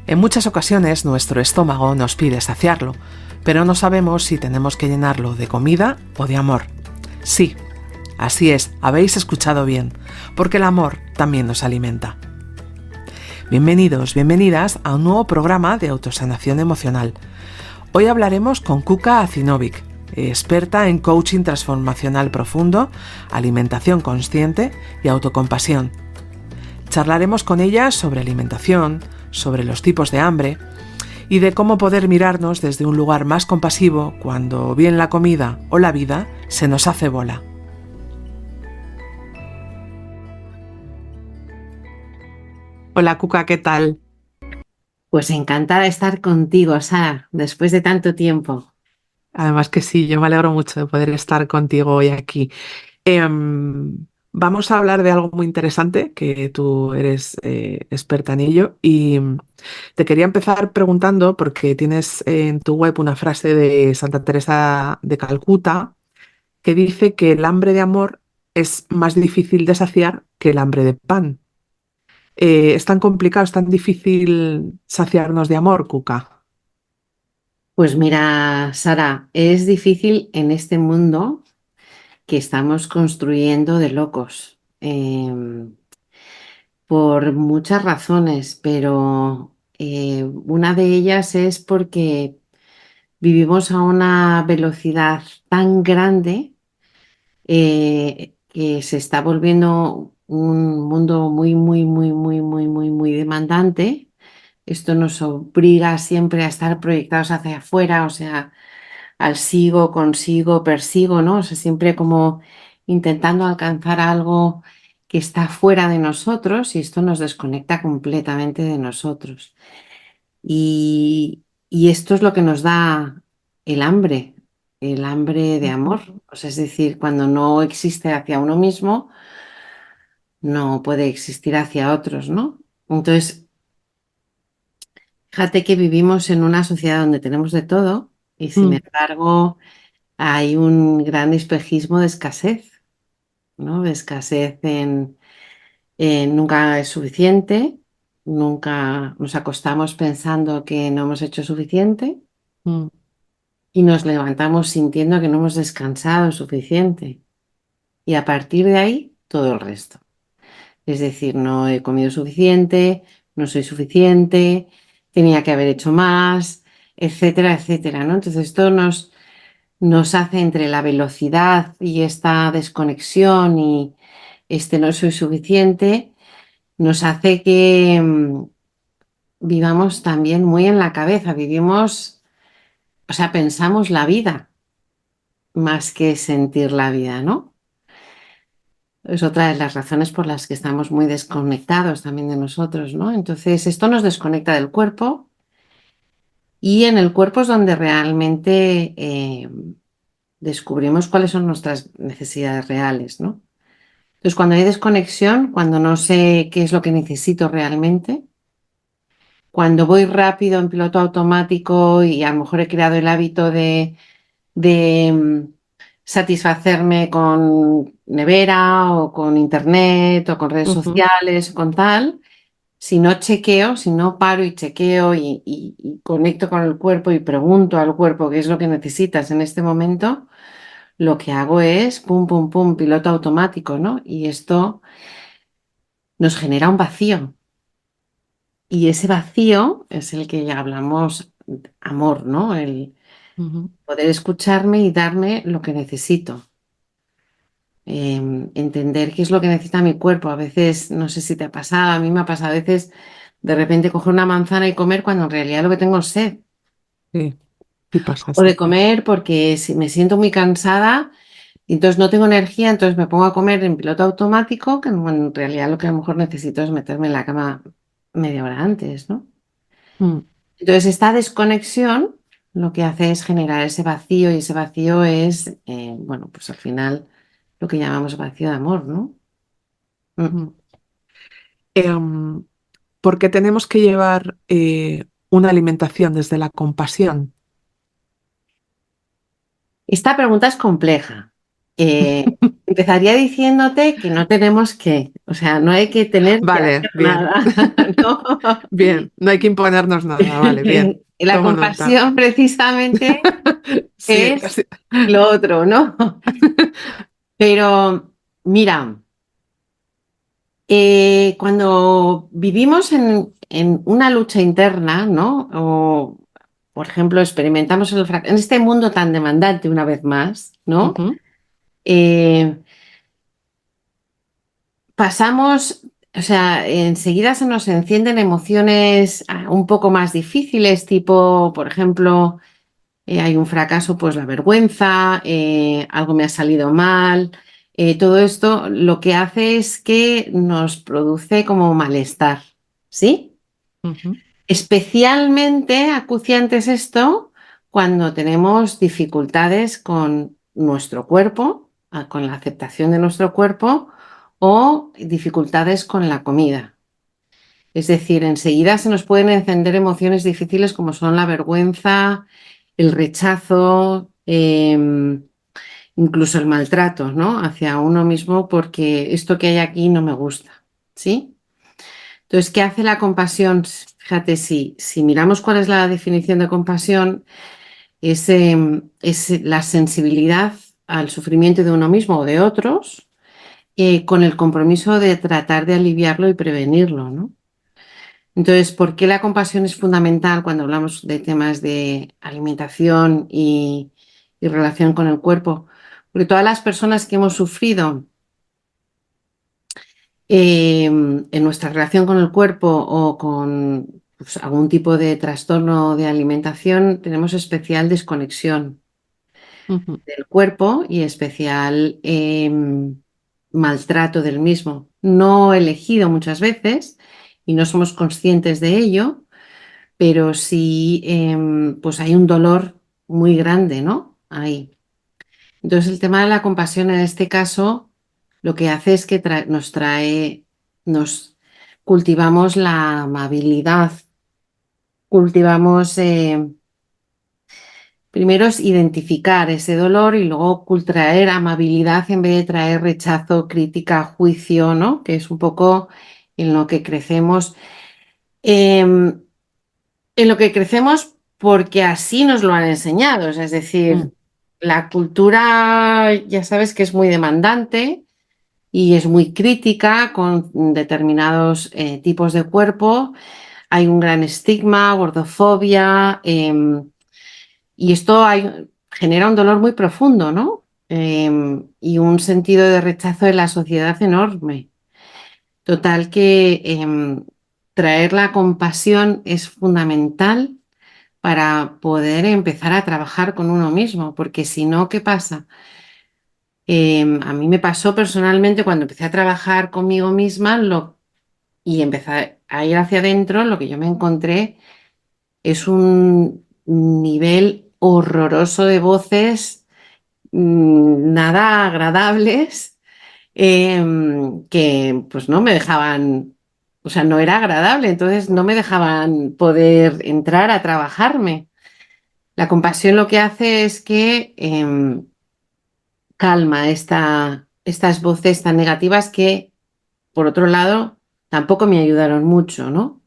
En muchas ocasiones nuestro estómago nos pide saciarlo, pero no sabemos si tenemos que llenarlo de comida o de amor. Sí, así es, habéis escuchado bien, porque el amor también nos alimenta. Bienvenidos, bienvenidas a un nuevo programa de autosanación emocional. Hoy hablaremos con Kuka Acinovic, experta en coaching transformacional profundo, alimentación consciente y autocompasión. Charlaremos con ella sobre alimentación, sobre los tipos de hambre y de cómo poder mirarnos desde un lugar más compasivo cuando bien la comida o la vida se nos hace bola. Hola Kuka, ¿qué tal? Pues encantada de estar contigo, Sara, después de tanto tiempo. Además que sí, yo me alegro mucho de poder estar contigo hoy aquí. Vamos a hablar de algo muy interesante, que tú eres experta en ello, y te quería empezar preguntando, porque tienes en tu web una frase de Santa Teresa de Calcuta que dice que el hambre de amor es más difícil de saciar que el hambre de pan. ¿Es tan complicado, es tan difícil saciarnos de amor, Cuca? Pues mira, Sara, es difícil en este mundo que estamos construyendo de locos, por muchas razones, pero una de ellas es porque vivimos a una velocidad tan grande que se está volviendo un mundo muy, muy, muy, muy, muy, muy, muy demandante. Esto nos obliga siempre a estar proyectados hacia afuera, o sea, al sigo, consigo, persigo, ¿no? O sea, siempre como intentando alcanzar algo que está fuera de nosotros y esto nos desconecta completamente de nosotros. Y esto es lo que nos da el hambre de amor. Ujú. O sea, es decir, cuando no existe hacia uno mismo, no puede existir hacia otros, ¿no? Entonces, fíjate que vivimos en una sociedad donde tenemos de todo y sin Mm, embargo hay un gran espejismo de escasez, ¿no? De escasez en nunca es suficiente, nunca nos acostamos pensando que no hemos hecho suficiente mm, y nos levantamos sintiendo que no hemos descansado suficiente. Y a partir de ahí, todo el resto. Es decir, no he comido suficiente, no soy suficiente, tenía que haber hecho más, etcétera, etcétera, ¿no? Entonces esto nos hace entre la velocidad y esta desconexión y este no soy suficiente, nos hace que vivamos también muy en la cabeza, vivimos, o sea, pensamos la vida más que sentir la vida, ¿no? Es otra de las razones por las que estamos muy desconectados también de nosotros, ¿no? Entonces, esto nos desconecta del cuerpo y en el cuerpo es donde realmente descubrimos cuáles son nuestras necesidades reales, ¿no? Entonces, cuando hay desconexión, cuando no sé qué es lo que necesito realmente, cuando voy rápido en piloto automático y a lo mejor he creado el hábito de satisfacerme con nevera o con internet o con redes ujú, sociales, con tal, si no chequeo, si no paro y chequeo y conecto con el cuerpo y pregunto al cuerpo qué es lo que necesitas en este momento, lo que hago es pum, pum, pum, piloto automático, ¿no? Y esto nos genera un vacío. Y ese vacío es el que ya hablamos amor, ¿no? El ujú. poder escucharme y darme lo que necesito. Entender qué es lo que necesita mi cuerpo. A veces, no sé si te ha pasado, a mí me ha pasado a veces de repente coger una manzana y comer cuando en realidad lo que tengo es sed. Sí, sí pasa, O de sí. comer porque si me siento muy cansada y entonces no tengo energía, entonces me pongo a comer en piloto automático, que bueno, en realidad lo que a lo mejor necesito es meterme en la cama media hora antes, ¿no? Mm, Entonces, esta desconexión lo que hace es generar ese vacío y ese vacío es, bueno, pues al final lo que llamamos vacío de amor, ¿no? Mm. mm. Em, ¿Por qué tenemos que llevar una alimentación desde la compasión? Esta pregunta es compleja. Eh, empezaría diciéndote que no tenemos que, o sea, no hay que tener que Vale, hacer bien, nada, ¿no? bien. No hay que imponernos nada, vale, bien. La Tomo nota. compasión precisamente Sí, es sí. lo otro, ¿no? Pero mira, cuando vivimos en una lucha interna, ¿no? O, por ejemplo, experimentamos en este mundo tan demandante una vez más, ¿no? Ujú, Eh, pasamos, o sea, enseguida se nos encienden emociones un poco más difíciles, tipo, por ejemplo, hay un fracaso, pues la vergüenza, algo me ha salido mal. Todo esto lo que hace es que nos produce como malestar, ¿sí? ujú, Especialmente acuciante es esto cuando tenemos dificultades con nuestro cuerpo, con la aceptación de nuestro cuerpo o dificultades con la comida. Es decir, enseguida se nos pueden encender emociones difíciles como son la vergüenza, el rechazo, incluso el maltrato, ¿no? Hacia uno mismo porque esto que hay aquí no me gusta, ¿sí? Entonces, ¿qué hace la compasión? Fíjate, si miramos cuál es la definición de compasión, es la sensibilidad al sufrimiento de uno mismo o de otros, con el compromiso de tratar de aliviarlo y prevenirlo, ¿no? Entonces, ¿por qué la compasión es fundamental cuando hablamos de temas de alimentación y relación con el cuerpo? Porque todas las personas que hemos sufrido en nuestra relación con el cuerpo o con pues, algún tipo de trastorno de alimentación, tenemos especial desconexión ujú, del cuerpo y especial maltrato del mismo. No elegido muchas veces y no somos conscientes de ello, pero sí pues hay un dolor muy grande, ¿no? Ahí. Entonces el tema de la compasión en este caso lo que hace es que nos cultivamos la amabilidad, cultivamos, primero es identificar ese dolor y luego traer amabilidad en vez de traer rechazo, crítica, juicio, ¿no? Que es un poco en lo que crecemos. Em, en lo que crecemos porque así nos lo han enseñado, es mm, decir, la cultura ya sabes que es muy demandante y es muy crítica con determinados tipos de cuerpo. Hay un gran estigma, gordofobia, y esto genera un dolor muy profundo, ¿no? Y un sentido de rechazo de la sociedad enorme. Total que traer la compasión es fundamental para poder empezar a trabajar con uno mismo, porque si no, ¿qué pasa? A mí me pasó personalmente cuando empecé a trabajar conmigo misma y empecé a ir hacia adentro, lo que yo me encontré es un nivel horroroso de voces, nada agradables, que pues no me dejaban, o sea, no era agradable, entonces no me dejaban poder entrar a trabajarme. La compasión lo que hace es que calma estas voces tan negativas que, por otro lado, tampoco me ayudaron mucho, ¿no?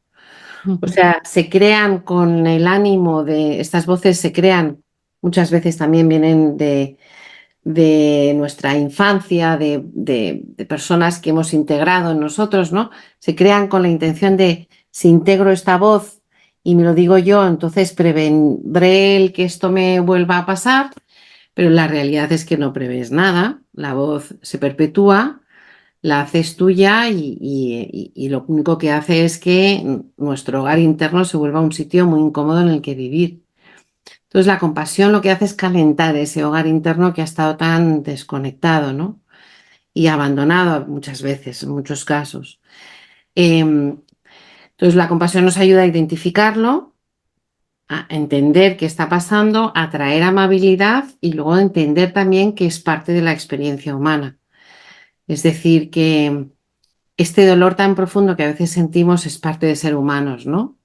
O ujú, sea, se crean con el ánimo estas voces se crean, muchas veces también vienen de nuestra infancia, de personas que hemos integrado en nosotros, ¿no? Se crean con la intención de, si integro esta voz y me lo digo yo, entonces prevendré el que esto me vuelva a pasar, pero la realidad es que no prevés nada, la voz se perpetúa, la haces tuya y lo único que hace es que nuestro hogar interno se vuelva un sitio muy incómodo en el que vivir. Entonces la compasión lo que hace es calentar ese hogar interno que ha estado tan desconectado, ¿no? Y abandonado muchas veces, en muchos casos. Entonces la compasión nos ayuda a identificarlo, a entender qué está pasando, a traer amabilidad y luego a entender también que es parte de la experiencia humana. Es decir, que este dolor tan profundo que a veces sentimos es parte de ser humanos, ¿no?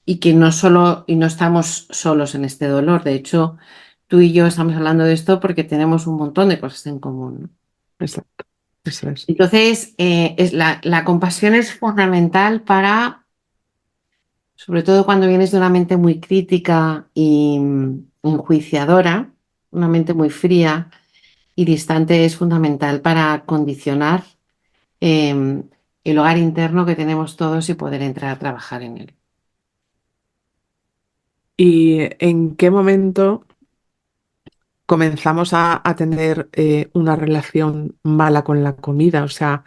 Y que no solo, y no estamos solos en este dolor. De hecho, tú y yo estamos hablando de esto porque tenemos un montón de cosas en común, ¿no? Exacto, eso es. Entonces, la compasión es fundamental para, sobre todo cuando vienes de una mente muy crítica y enjuiciadora, una mente muy fría y distante, es fundamental para condicionar eh, el hogar interno que tenemos todos y poder entrar a trabajar en él. ¿Y en qué momento comenzamos a tener una relación mala con la comida? O sea,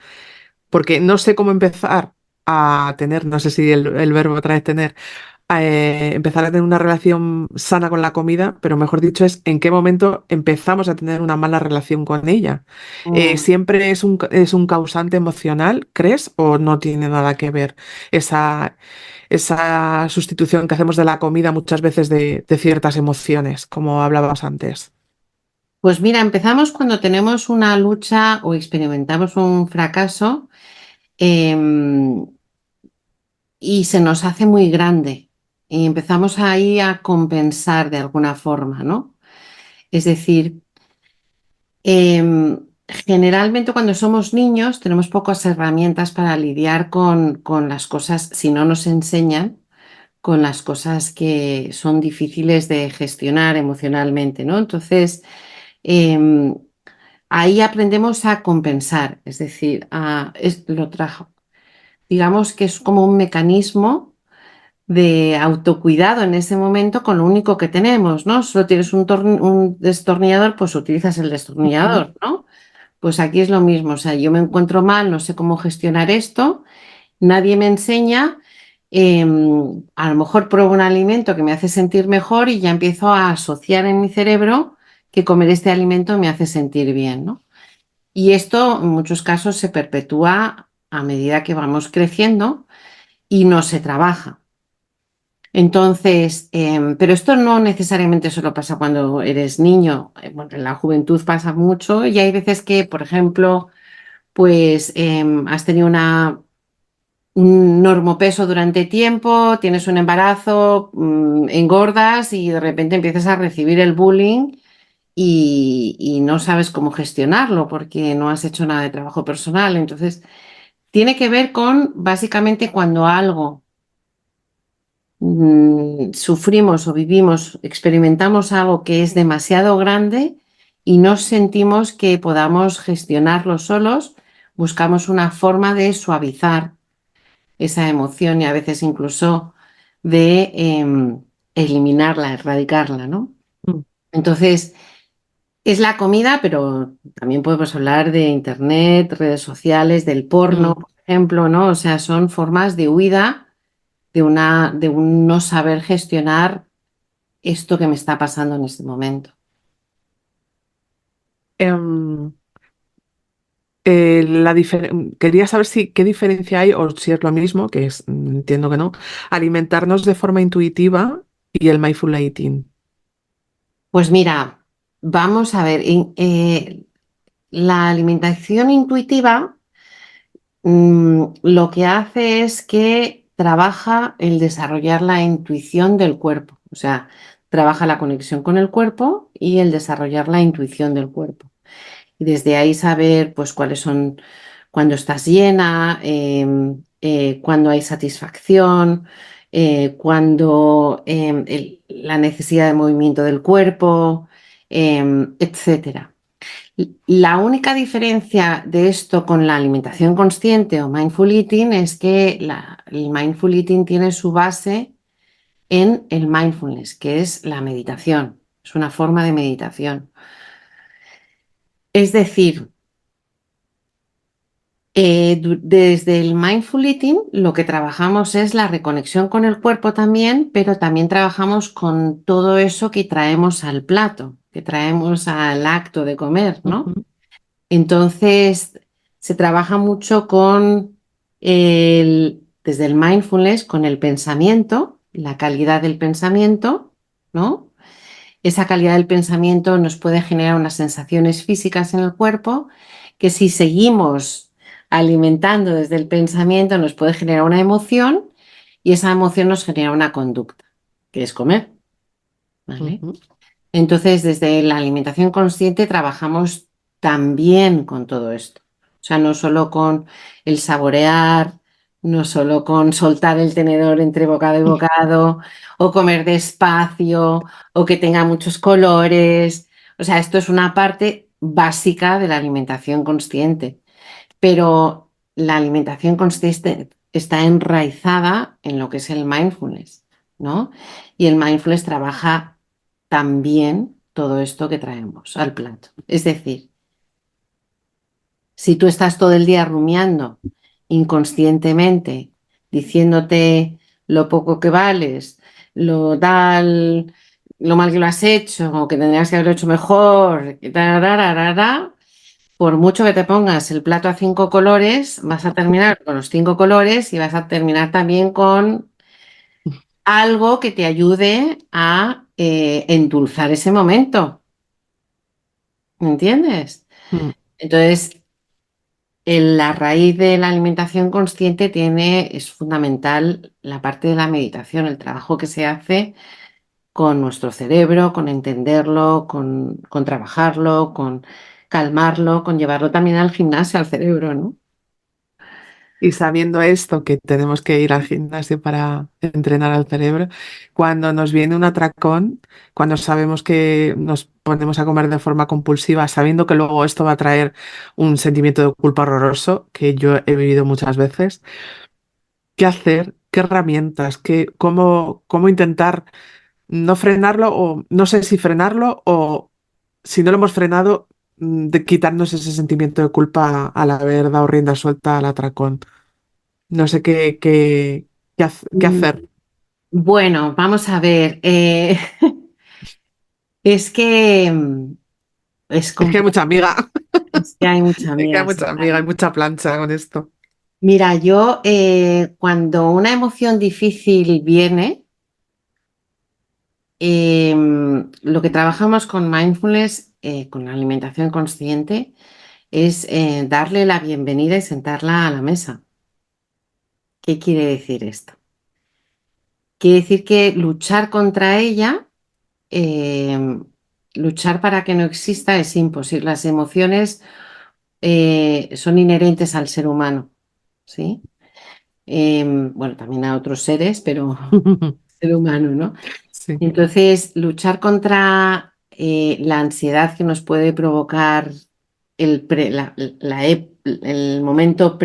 porque no sé cómo empezar a tener, no sé si el verbo otra vez tener, empezar a tener una relación sana con la comida, pero mejor dicho es en qué momento empezamos a tener una mala relación con ella. Mm. ¿Siempre es un causante emocional, crees, o no tiene nada que ver esa sustitución que hacemos de la comida muchas veces de ciertas emociones, como hablabas antes? Pues mira, empezamos cuando tenemos una lucha o experimentamos un fracaso em, y se nos hace muy grande y empezamos ahí a compensar de alguna forma, ¿no? Es decir, generalmente cuando somos niños tenemos pocas herramientas para lidiar con las cosas, si no nos enseñan, con las cosas que son difíciles de gestionar emocionalmente, ¿no? Entonces, em, ahí aprendemos a compensar, es decir, lo trajo. Digamos que es como un mecanismo de autocuidado en ese momento con lo único que tenemos, ¿no? Solo tienes un destornillador, pues utilizas el Ujú. destornillador, ¿no? Pues aquí es lo mismo, o sea, yo me encuentro mal, no sé cómo gestionar esto, nadie me enseña, a lo mejor pruebo un alimento que me hace sentir mejor y ya empiezo a asociar en mi cerebro que comer este alimento me hace sentir bien, ¿no? Y esto en muchos casos se perpetúa a medida que vamos creciendo y no se trabaja. Entonces, pero esto no necesariamente solo pasa cuando eres niño. Bueno, en la juventud pasa mucho y hay veces que, por ejemplo, pues has tenido un normopeso durante tiempo, tienes un embarazo, engordas y de repente empiezas a recibir el bullying y no sabes cómo gestionarlo porque no has hecho nada de trabajo personal. Entonces, tiene que ver con básicamente cuando algo sufrimos o vivimos, experimentamos algo que es demasiado grande y no sentimos que podamos gestionarlo solos, buscamos una forma de suavizar esa emoción y a veces incluso de eliminarla, erradicarla, ¿no? Mm. Entonces, es la comida, pero también podemos hablar de internet, redes sociales, del porno, Mm. por ejemplo, ¿no? O sea, son formas de huida de un no saber gestionar esto que me está pasando en este momento. Em, quería saber si qué diferencia hay, o si es lo mismo, que es, entiendo que no, alimentarnos de forma intuitiva y el mindful eating. Pues mira, vamos a ver, la alimentación intuitiva lo que hace es que trabaja el desarrollar la intuición del cuerpo, o sea, trabaja la conexión con el cuerpo y el desarrollar la intuición del cuerpo. Y desde ahí saber pues cuáles son, cuando estás llena, cuando hay satisfacción, cuando la necesidad de movimiento del cuerpo, etcétera. La única diferencia de esto con la alimentación consciente o mindful eating es que el mindful eating tiene su base en el mindfulness, que es la meditación, es una forma de meditación. Es decir, desde el mindful eating lo que trabajamos es la reconexión con el cuerpo también, pero también trabajamos con todo eso que traemos al plato, que traemos al acto de comer, ¿no? Ujú. Entonces, se trabaja mucho desde el mindfulness, con el pensamiento, la calidad del pensamiento, ¿no? Esa calidad del pensamiento nos puede generar unas sensaciones físicas en el cuerpo que si seguimos alimentando desde el pensamiento nos puede generar una emoción y esa emoción nos genera una conducta, que es comer, ¿vale? Ujú. Entonces, desde la alimentación consciente trabajamos también con todo esto. O sea, no solo con el saborear, no solo con soltar el tenedor entre bocado y bocado, o comer despacio, o que tenga muchos colores. O sea, esto es una parte básica de la alimentación consciente. Pero la alimentación consciente está enraizada en lo que es el mindfulness, ¿no? Y el mindfulness trabaja también todo esto que traemos al plato. Es decir, si tú estás todo el día rumiando inconscientemente, diciéndote lo poco que vales, lo tal, lo mal que lo has hecho, o que tendrías que haberlo hecho mejor, por mucho que te pongas el plato a 5 colores, vas a terminar con los 5 colores y vas a terminar también con algo que te ayude a endulzar ese momento. ¿Me entiendes? Mm. Entonces, la raíz de la alimentación consciente es fundamental la parte de la meditación, el trabajo que se hace con nuestro cerebro, con entenderlo, con trabajarlo, con calmarlo, con llevarlo también al gimnasio, al cerebro, ¿no? Y sabiendo esto, que tenemos que ir al gimnasio para entrenar al cerebro, cuando nos viene un atracón, cuando sabemos que nos ponemos a comer de forma compulsiva, sabiendo que luego esto va a traer un sentimiento de culpa horroroso, que yo he vivido muchas veces, ¿qué hacer? ¿Qué herramientas? ¿Cómo intentar no frenarlo o no sé si frenarlo o si no lo hemos frenado, de quitarnos ese sentimiento de culpa al haber dado rienda suelta al atracón? No sé qué Mm, hacer. Bueno, vamos a ver. Es que es Es que hay mucha complejo, amiga. es que hay mucha Es que hay amiga, sí, mucha amiga, hay claro. mucha plancha con esto. Mira, yo cuando una emoción difícil viene, lo que trabajamos con mindfulness, con la alimentación consciente, es darle la bienvenida y sentarla a la mesa. ¿Qué quiere decir esto? Quiere decir que luchar contra ella, eh, luchar para que no exista es imposible. Las emociones son inherentes al ser humano, ¿sí? Bueno, también a otros seres, pero ser humano, ¿no? Sí. Entonces, luchar contra la ansiedad que nos puede provocar el momento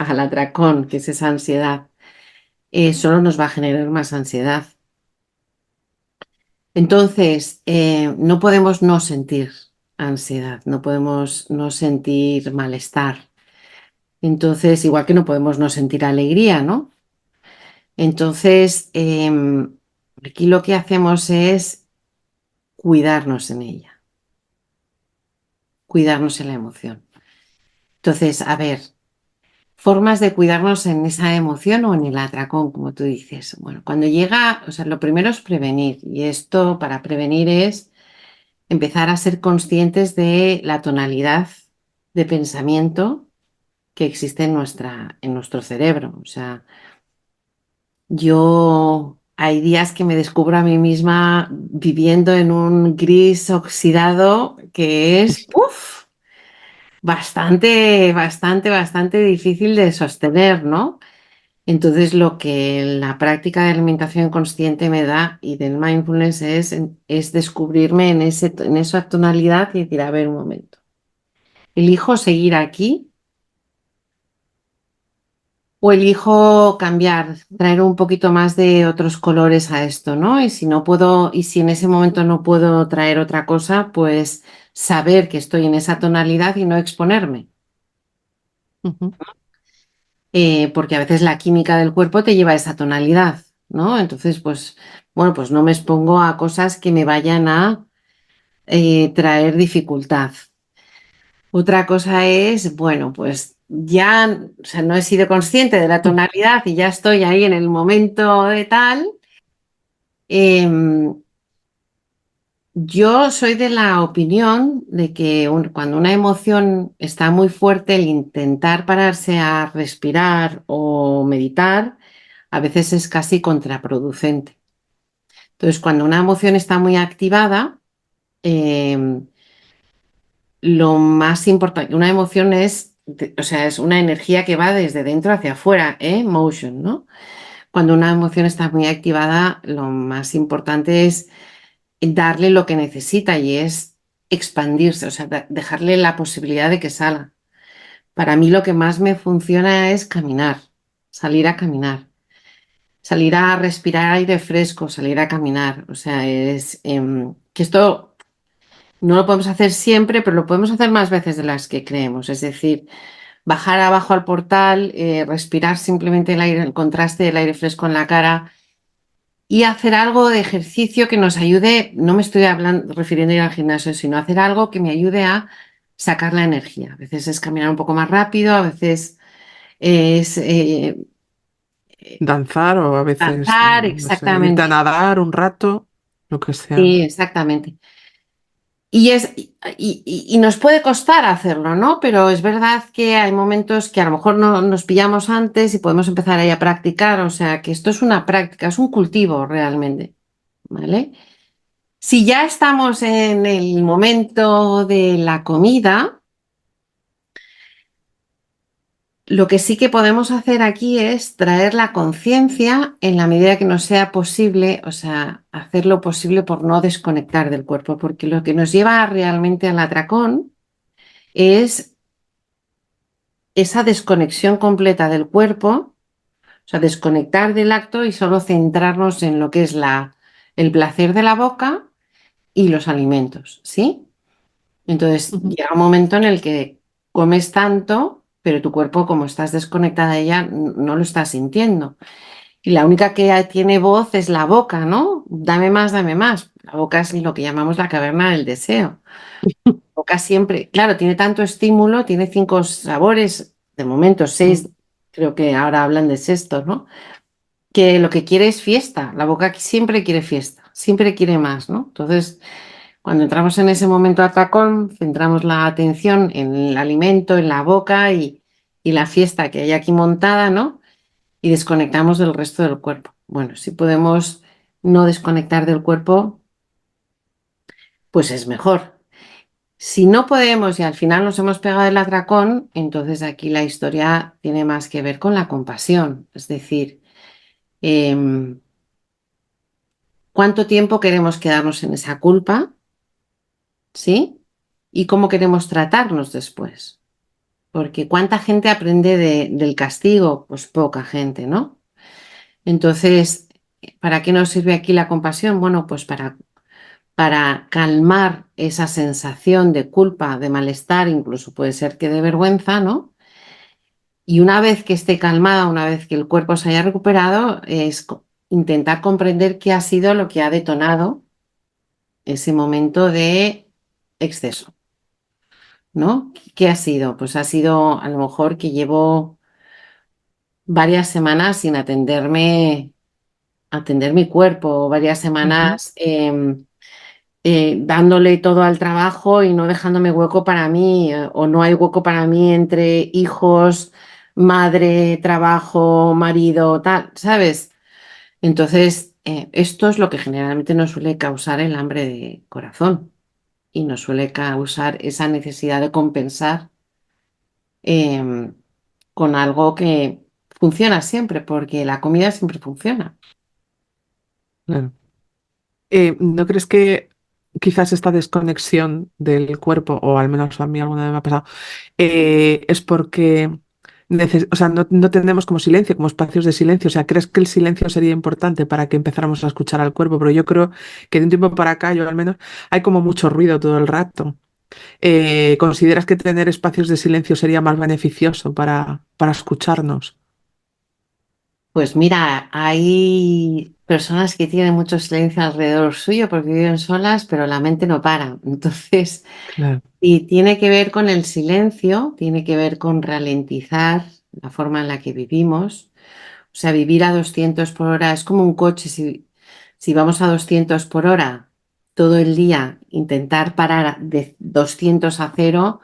al atracón, que es esa ansiedad, solo nos va a generar más ansiedad. Entonces, no podemos no sentir ansiedad, no podemos no sentir malestar. Entonces, igual que no podemos no sentir alegría, ¿no? Entonces, aquí lo que hacemos es cuidarnos en ella, cuidarnos en la emoción. Entonces, a ver, formas de cuidarnos en esa emoción o en el atracón, como tú dices. Bueno, cuando llega, o sea, lo primero es prevenir, y esto para prevenir es empezar a ser conscientes de la tonalidad de pensamiento que existe en nuestro cerebro. O sea, yo hay días que me descubro a mí misma viviendo en un gris oxidado que es, ¡puf! Bastante difícil de sostener, ¿no? Entonces, lo que la práctica de alimentación consciente me da y del mindfulness es descubrirme en esa tonalidad y decir, a ver, un momento, ¿elijo seguir aquí o elijo cambiar, traer un poquito más de otros colores a esto, ¿no? Y si no puedo, y si en ese momento no puedo traer otra cosa, pues saber que estoy en esa tonalidad y no exponerme. Ujú. Porque a veces la química del cuerpo te lleva a esa tonalidad, ¿no? Entonces, pues, bueno, pues no me expongo a cosas que me vayan a traer dificultad. Otra cosa es, bueno, pues ya, o sea, no he sido consciente de la tonalidad y ya estoy ahí en el momento de tal. Em, yo soy de la opinión de que cuando una emoción está muy fuerte, el intentar pararse a respirar o meditar a veces es casi contraproducente. Entonces, cuando una emoción está muy activada, eh, lo más importante, una emoción es, o sea, es una energía que va desde dentro hacia afuera, motion, ¿no? Cuando una emoción está muy activada, lo más importante es darle lo que necesita y es expandirse, o sea, dejarle la posibilidad de que salga. Para mí lo que más me funciona es caminar, salir a caminar, salir a respirar aire fresco, salir a caminar. O sea, es que esto no lo podemos hacer siempre, pero lo podemos hacer más veces de las que creemos. Es decir, bajar abajo al portal, respirar simplemente el aire, el contraste del aire fresco en la cara y hacer algo de ejercicio que nos ayude, no me estoy hablando, refiriendo a ir al gimnasio, sino hacer algo que me ayude a sacar la energía. A veces es caminar un poco más rápido, a veces es Danzar o a veces, danzar, no sé, irte a exactamente. nadar un rato, lo que sea. Sí, exactamente. Y nos puede costar hacerlo, ¿no? Pero es verdad que hay momentos que a lo mejor no nos pillamos antes y podemos empezar ahí a practicar. O sea, que esto es una práctica, es un cultivo realmente, ¿vale? Si ya estamos en el momento de la comida, lo que sí que podemos hacer aquí es traer la conciencia en la medida que nos sea posible, o sea, hacer lo posible por no desconectar del cuerpo, porque lo que nos lleva realmente al atracón es esa desconexión completa del cuerpo, o sea, desconectar del acto y solo centrarnos en lo que es el placer de la boca y los alimentos, ¿sí? Entonces Ujú. llega un momento en el que comes tanto, pero tu cuerpo, como estás desconectada de ella, no lo estás sintiendo. Y la única que tiene voz es la boca, ¿no? Dame más, dame más. La boca es lo que llamamos la caverna del deseo. Boca siempre, claro, tiene tanto estímulo, tiene 5 sabores, de momento Mm, 6, creo que ahora hablan de sexto, ¿no? Que lo que quiere es fiesta. La boca siempre quiere fiesta, siempre quiere más, ¿no? Entonces, cuando entramos en ese momento de atracón, centramos la atención en el alimento, en la boca y la fiesta que hay aquí montada, ¿no? Y desconectamos del resto del cuerpo. Bueno, si podemos no desconectar del cuerpo, pues es mejor. Si no podemos y al final nos hemos pegado el atracón, entonces aquí la historia tiene más que ver con la compasión. Es decir, em, ¿cuánto tiempo queremos quedarnos en esa culpa? ¿Sí? ¿Y cómo queremos tratarnos después? Porque ¿cuánta gente aprende del castigo? Pues poca gente, ¿no? Entonces, ¿para qué nos sirve aquí la compasión? Bueno, pues para calmar esa sensación de culpa, de malestar, incluso puede ser que de vergüenza, ¿no? Y una vez que esté calmada, una vez que el cuerpo se haya recuperado, es intentar comprender qué ha sido lo que ha detonado ese momento de exceso, ¿no? ¿Qué ha sido? Pues ha sido a lo mejor que llevo varias semanas sin atender mi cuerpo, varias ujú. semanas dándole todo al trabajo y no dejándome hueco para mí, o no hay hueco para mí entre hijos, madre, trabajo, marido, tal, ¿sabes? Entonces, esto es lo que generalmente nos suele causar el hambre de corazón y nos suele causar esa necesidad de compensar em, con algo que funciona siempre, porque la comida siempre funciona. Claro. ¿No crees que quizás esta desconexión del cuerpo, o al menos a mí alguna vez me ha pasado, es porque o sea, no tenemos como silencio, como espacios de silencio? O sea, ¿crees que el silencio sería importante para que empezáramos a escuchar al cuerpo? Pero yo creo que de un tiempo para acá, yo al menos, hay como mucho ruido todo el rato. ¿Consideras que tener espacios de silencio sería más beneficioso para escucharnos? Pues mira, hay personas que tienen mucho silencio alrededor suyo porque viven solas, pero la mente no para. Entonces, Claro. y tiene que ver con el silencio, tiene que ver con ralentizar la forma en la que vivimos. O sea, vivir a 200 por hora es como un coche. Si vamos a 200 por hora todo el día, intentar parar de 200 a cero,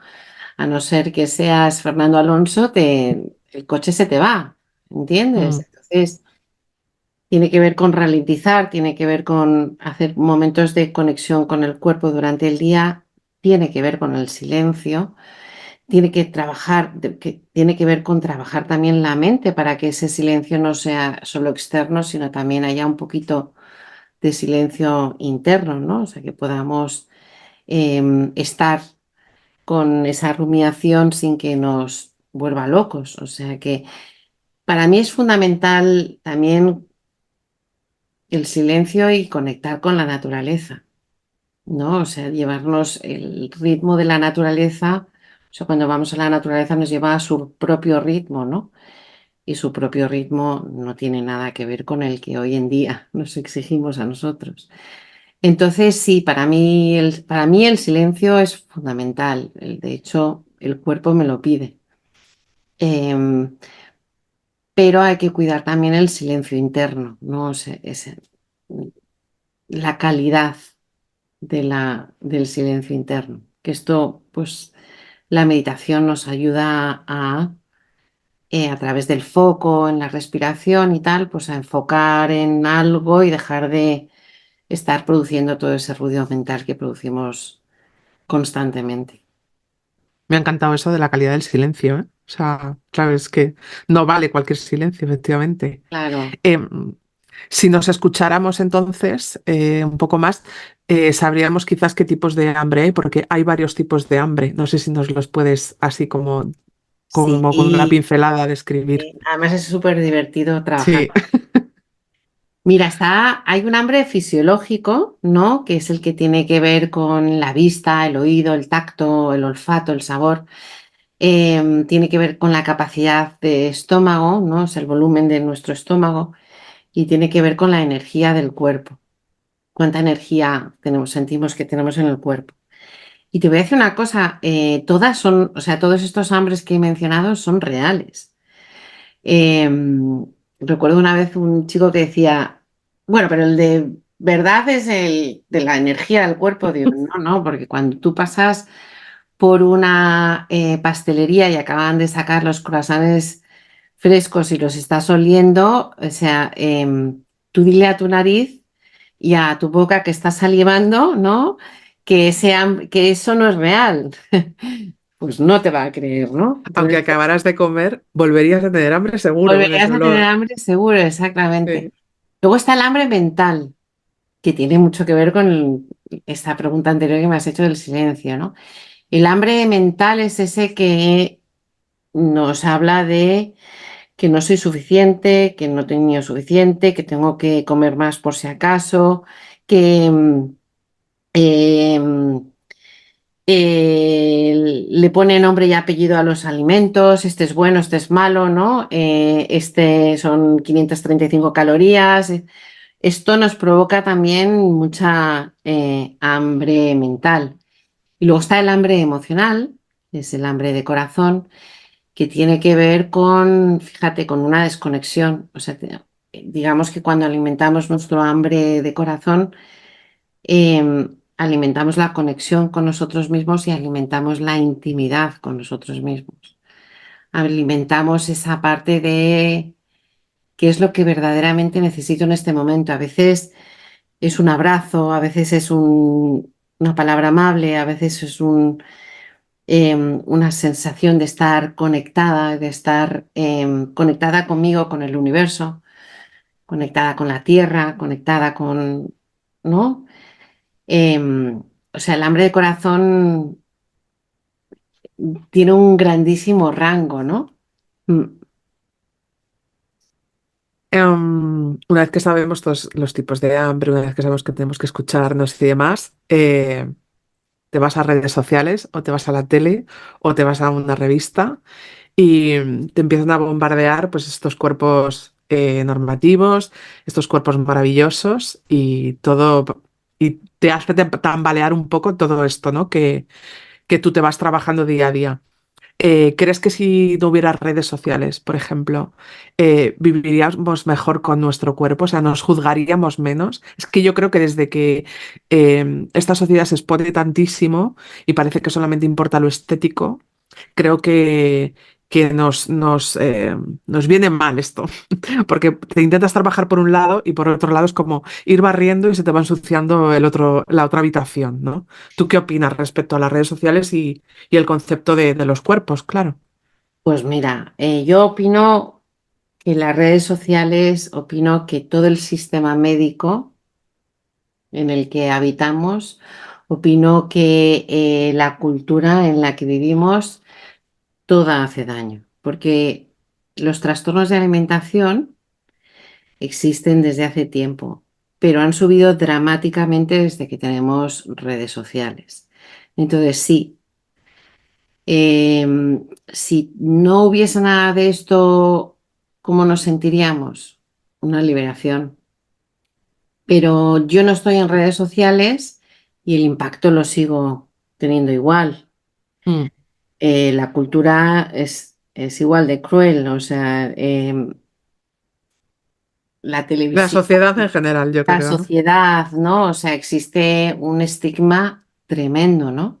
a no ser que seas Fernando Alonso, el coche se te va, ¿entiendes? Mm, Entonces, tiene que ver con ralentizar, tiene que ver con hacer momentos de conexión con el cuerpo durante el día, tiene que ver con el silencio, tiene que tiene que ver con trabajar también la mente para que ese silencio no sea solo externo, sino también haya un poquito de silencio interno, ¿no? O sea, que podamos estar con esa rumiación sin que nos vuelva locos. O sea que para mí es fundamental también el silencio y conectar con la naturaleza, ¿no? O sea, llevarnos el ritmo de la naturaleza, o sea, cuando vamos a la naturaleza nos lleva a su propio ritmo, ¿no? Y su propio ritmo no tiene nada que ver con el que hoy en día nos exigimos a nosotros. Entonces, sí, para mí el silencio es fundamental. De hecho, el cuerpo me lo pide. Em, pero hay que cuidar también el silencio interno, ¿no? O sea, la calidad del silencio interno. Que esto, pues, la meditación nos ayuda a través del foco, en la respiración y tal, pues a enfocar en algo y dejar de estar produciendo todo ese ruido mental que producimos constantemente. Me ha encantado eso de la calidad del silencio, ¿eh? O sea, claro, es que no vale cualquier silencio, efectivamente. Claro, Em, si nos escucháramos entonces un poco más, sabríamos quizás qué tipos de hambre hay, porque hay varios tipos de hambre. No sé si nos los puedes así sí. como con una Y pincelada describir. además es súper divertido trabajar. Sí. Mira, hay un hambre fisiológico, ¿no? Que es el que tiene que ver con la vista, el oído, el tacto, el olfato, el sabor. Tiene que ver con la capacidad de estómago, ¿no? Es el volumen de nuestro estómago y tiene que ver con la energía del cuerpo. Cuánta energía sentimos que tenemos en el cuerpo. Y te voy a decir una cosa, todas son, o sea, todos estos hambres que he mencionado son reales. Recuerdo una vez un chico que decía, bueno, pero el de verdad es el de la energía del cuerpo. Digo, no, no, porque cuando tú pasas por una pastelería y acaban de sacar los croissants frescos y los estás oliendo, o sea, tú dile a tu nariz y a tu boca que estás salivando, ¿no? Que eso no es real. Pues no te va a creer, ¿no? Aunque Entonces, acabaras de comer, volverías a tener hambre seguro con volverías ese a tener olor. hambre, seguro, exactamente. Sí. Luego está el hambre mental, que tiene mucho que ver con esta pregunta anterior que me has hecho del silencio, ¿no? El hambre mental es ese que nos habla de que no soy suficiente, que no tengo suficiente, que tengo que comer más por si acaso, que em, le pone nombre y apellido a los alimentos, este es bueno, este es malo, ¿no? Este son 535 calorías. Esto nos provoca también mucha hambre mental. Y luego está el hambre emocional, es el hambre de corazón, que tiene que ver con, fíjate, con una desconexión. O sea, digamos que cuando alimentamos nuestro hambre de corazón, alimentamos la conexión con nosotros mismos y alimentamos la intimidad con nosotros mismos. Alimentamos esa parte de qué es lo que verdaderamente necesito en este momento. A veces es un abrazo, a veces es una palabra amable, a veces es una sensación de estar conectada, de estar conectada conmigo, con el universo, conectada con la tierra, conectada con, ¿no? O sea, el hambre de corazón tiene un grandísimo rango, ¿no? Mm, Una vez que sabemos todos los tipos de hambre, una vez que sabemos que tenemos que escucharnos y demás, te vas a redes sociales o te vas a la tele o te vas a una revista y te empiezan a bombardear pues estos cuerpos normativos, estos cuerpos maravillosos y todo, y te hace tambalear un poco todo esto, ¿no? Que tú te vas trabajando día a día. ¿Crees que si no hubiera redes sociales, por ejemplo, viviríamos mejor con nuestro cuerpo? O sea, ¿nos juzgaríamos menos? Es que yo creo que desde que esta sociedad se expone tantísimo y parece que solamente importa lo estético, creo que nos viene mal esto, porque te intentas trabajar por un lado y por otro lado es como ir barriendo y se te va ensuciando la otra habitación, ¿no? ¿Tú qué opinas respecto a las redes sociales y el concepto de los cuerpos? Claro. Pues mira, yo opino que las redes sociales, opino que todo el sistema médico en el que habitamos, opino que la cultura en la que vivimos, toda hace daño, porque los trastornos de alimentación existen desde hace tiempo, pero han subido dramáticamente desde que tenemos redes sociales. Entonces, sí, si no hubiese nada de esto, ¿cómo nos sentiríamos? Una liberación. Pero yo no estoy en redes sociales y el impacto lo sigo teniendo igual. Mm. La cultura es igual de cruel, o sea, la La televisión, sociedad en general, yo la creo, ¿no? sociedad, ¿no? O sea, existe un estigma tremendo, ¿no?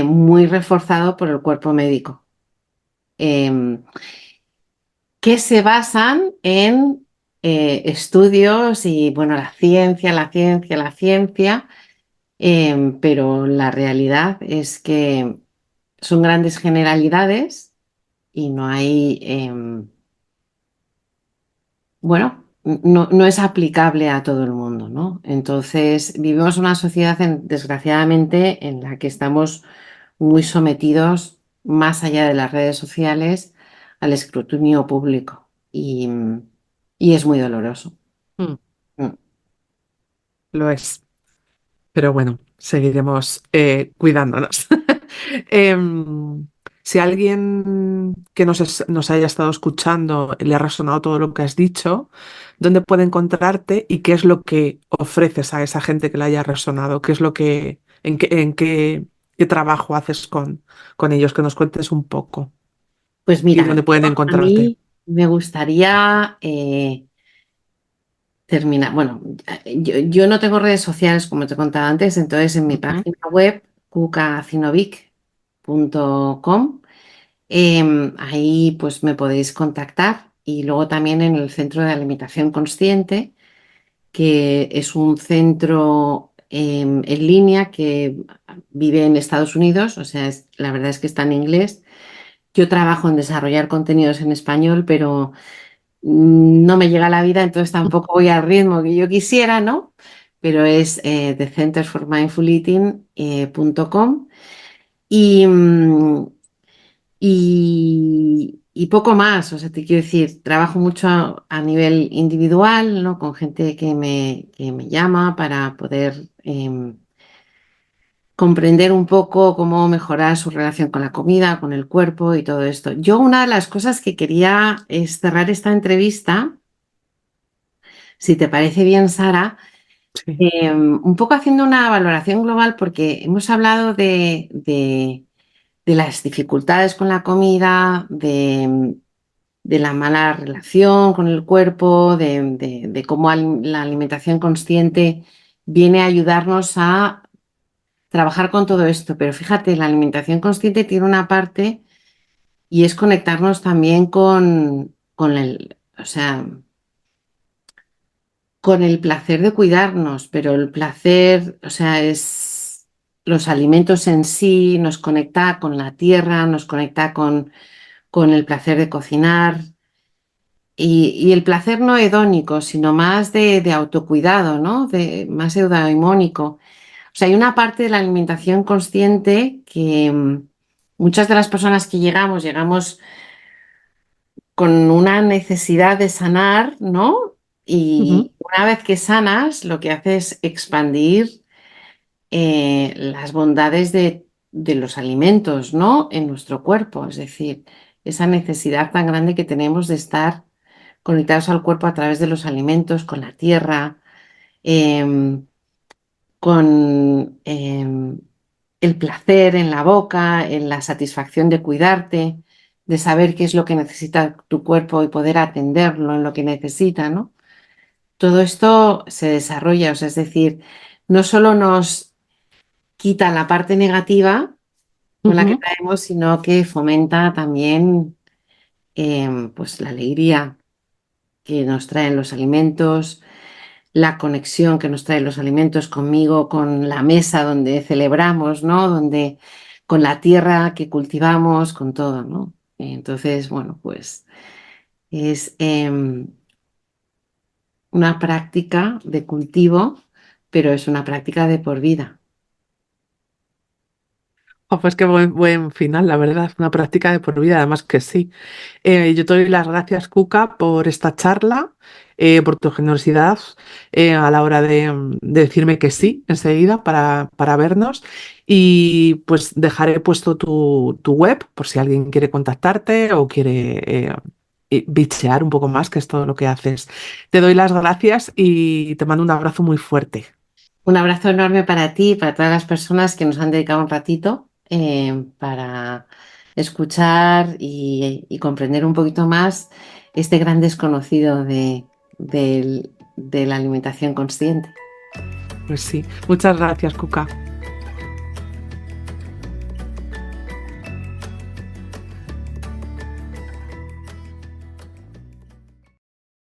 Muy reforzado por el cuerpo médico, em, que se basan en estudios y, bueno, la ciencia, pero la realidad es que son grandes generalidades y no hay, bueno, no es aplicable a todo el mundo, ¿no? Entonces, vivimos una sociedad, desgraciadamente, en la que estamos muy sometidos, más allá de las redes sociales, al escrutinio público y es muy doloroso. Mm. Mm. Lo es. Pero bueno, seguiremos cuidándonos. Si alguien que nos haya estado escuchando le ha resonado todo lo que has dicho, ¿dónde puede encontrarte y qué es lo que ofreces a esa gente que le haya resonado? ¿Qué es lo que, qué trabajo haces con ellos? Que nos cuentes un poco Pues y mira, dónde pueden a encontrarte. mí me gustaría terminar, bueno, yo no tengo redes sociales como te contaba antes, entonces en mi Ujú. página web, kukacinovic.com, ahí pues me podéis contactar y luego también en el Centro de Alimentación Consciente, que es un centro en línea que vive en Estados Unidos, o sea, la verdad es que está en inglés. Yo trabajo en desarrollar contenidos en español, pero no me llega la vida, entonces tampoco voy al ritmo que yo quisiera, ¿no? Pero es the Center for Mindful Eating.com y, y poco más, o sea, te quiero decir, trabajo mucho a nivel individual, ¿no? Con gente que me llama para poder comprender un poco cómo mejorar su relación con la comida, con el cuerpo y todo esto. Yo una de las cosas que quería es cerrar esta entrevista, si te parece bien, Sara, Sí. un poco haciendo una valoración global porque hemos hablado de las dificultades con la comida, de la mala relación con el cuerpo, de cómo la alimentación consciente viene a ayudarnos a trabajar con todo esto. Pero fíjate, la alimentación consciente tiene una parte y es conectarnos también con o sea, con el placer de cuidarnos, pero el placer, o sea, es los alimentos en sí, nos conecta con la tierra, nos conecta con el placer de cocinar y el placer no hedónico, sino más de autocuidado, ¿no? Más eudaimónico. O sea, hay una parte de la alimentación consciente que muchas de las personas que llegamos con una necesidad de sanar, ¿no? Ujú. Y una vez que sanas, lo que haces es expandir las bondades de los alimentos, ¿no? En nuestro cuerpo. Es decir, esa necesidad tan grande que tenemos de estar conectados al cuerpo a través de los alimentos, con la tierra, em, con el placer en la boca, en la satisfacción de cuidarte, de saber qué es lo que necesita tu cuerpo y poder atenderlo en lo que necesita, ¿no? Todo esto se desarrolla, o sea, es decir, no solo nos quita la parte negativa, con la que Ujú. traemos, sino que fomenta también pues la alegría que nos traen los alimentos, la conexión que nos traen los alimentos conmigo, con la mesa donde celebramos, ¿no? Donde, con la tierra que cultivamos, con todo, ¿no? Entonces, bueno, pues es una práctica de cultivo, pero es una práctica de por vida. Oh, pues qué buen final, la verdad, una práctica de por vida, además que sí. Yo te doy las gracias, Cuca, por esta charla, por tu generosidad a la hora de decirme que sí enseguida para vernos. Y pues dejaré puesto tu web por si alguien quiere contactarte o quiere bichear un poco más, que es todo lo que haces. Te doy las gracias y te mando un abrazo muy fuerte. Un abrazo enorme para ti y para todas las personas que nos han dedicado un ratito para escuchar y comprender un poquito más este gran desconocido de la alimentación consciente. Pues sí, muchas gracias, Cuca.